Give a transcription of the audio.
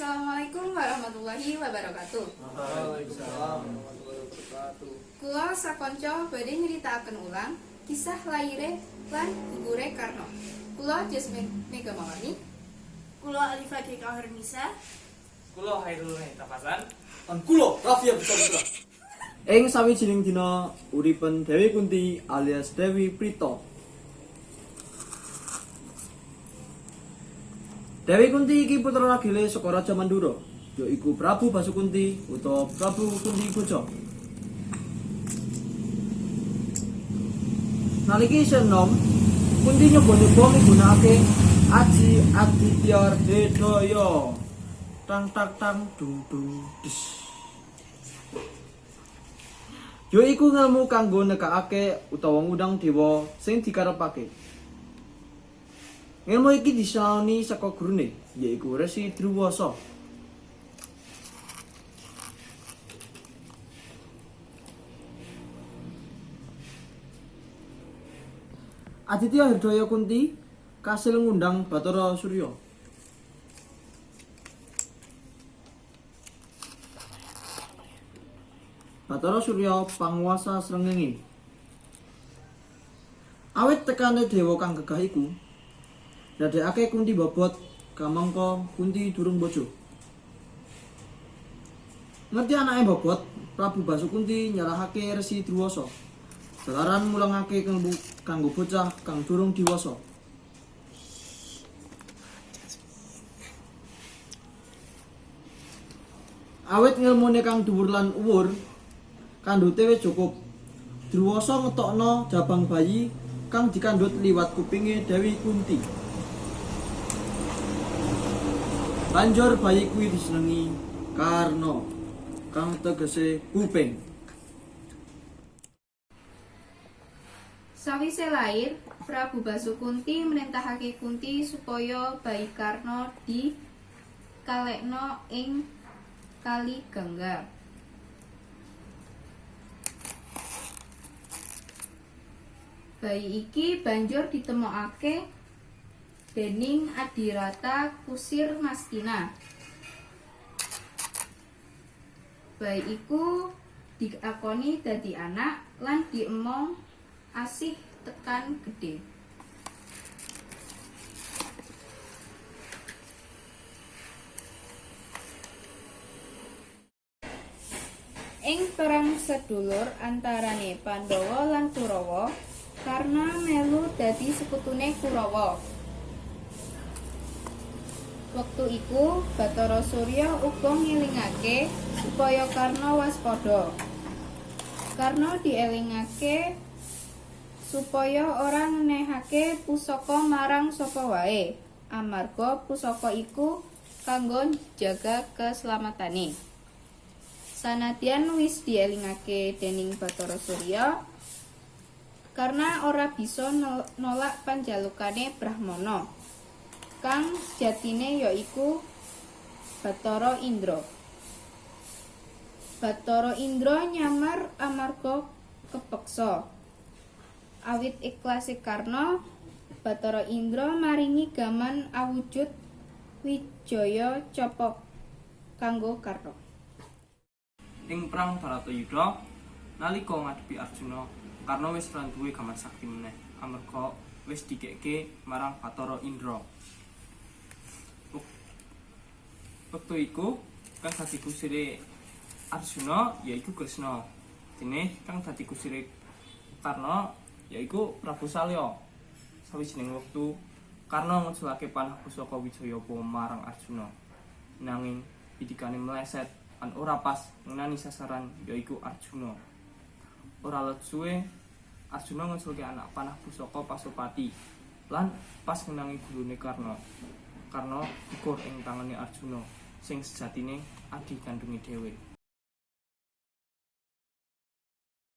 Assalamualaikum warahmatullahi wabarakatuh. Waalaikumsalam warahmatullahi wabarakatuh. Kula sakonco badhe nyritakaken ulang kisah laire lan gugure Karno. Kula Jasmine Megamawati. Kula Alifah G. Kahurnisa. Kulo Hairul Tapasan. Lan kula Rafia Buka. Ing sawijining dina uripen Dewi Kunti alias Dewi Prita. Dewi Kunti iki putra ragile saka Raja Mandura, yaiku Prabu Basukunti utawa Prabu Kunti Boja. Nalika isih enom, Kunti nyoba-nyoba migunakake Aji Aditya Hridaya. Tang tak tang dung dung des. Yaiku ngelmu kanggo nekakake utawa ngundang dewa sing dikarepake. Ilmu iki disinaoni saka gurune, yaiku Resi Druwasa. Aditya Hridaya Kunti kasil ngundang Bathara Surya. Bathara Surya panguwasa srengenge. Awit tekane dewa kang gegah iku, ndadekake Kunti bobot kamangka Kunti durung bojo. Ngerti anake bobot, Prabu Basukunti nyalahake Resi Druwasa. Jalaran mulangake kanggo bocah kang durung diwasa. Awit ngelmune kang dhuwur lan uwur, kandhute wis cukup. Druwasa ngetokno jabang bayi kang dikandhut liwat kupinge Dewi Kunti. Banjur bayi kuwi disenengi Karna kang tegese kuping. Sawise lair, Prabu Basukunti mrentahake Kunti supaya bayi Karno dikalekno ing Kali Gangga. Bayi iki banjur ditemokake dening Adirata Kusir Mastina. Bayi iku diakoni dadi anak lan diemong asih tekan gedhe. Ing perang sedulur antarane Pandhawa lan Kurawa, Karna melu dadi sekutune Kurawa. Wektu iku Bathara Surya uga ngilingake supaya Karna waspada. Karna dielingake supaya ora ngenehake pusaka marang sapa wae, amarga pusaka iku kanggo jaga keslamatane. Sanadyan wis dielingake dening Bathara Surya, karena ora bisa nolak panjalukane Brahmana, kang sejatine yaiku Bathara Indra. Bathara Indra nyamar amarga kepeksa. Awit ikhlase Karna, Bathara Indra maringi gaman awujud Wijaya Capa kanggo Karna. Ing perang Baratayuda, nalika ngadepi Arjuna, Karna wis ora duwe gaman sakti meneh, amarga wis dikeke marang Bathara Indra. Wektu iku kang dadi kusire Arjuna yaiku Kresna. Dene kang dadi kusire Karna yaiku Prabu Salya. Sawijining wektu Karna ngejulake panah pusaka Wijaya marang Arjuna. Nanging pidikane meleset lan ora pas ngenani sasaran yaiku Arjuna. Ora let suwe Arjuna ngejulke anak panah pusaka Pasupati lan pas ngenani gurune Karna. Karna gugur ing tangane Arjuna sing sejatine adi kandunge dhewe.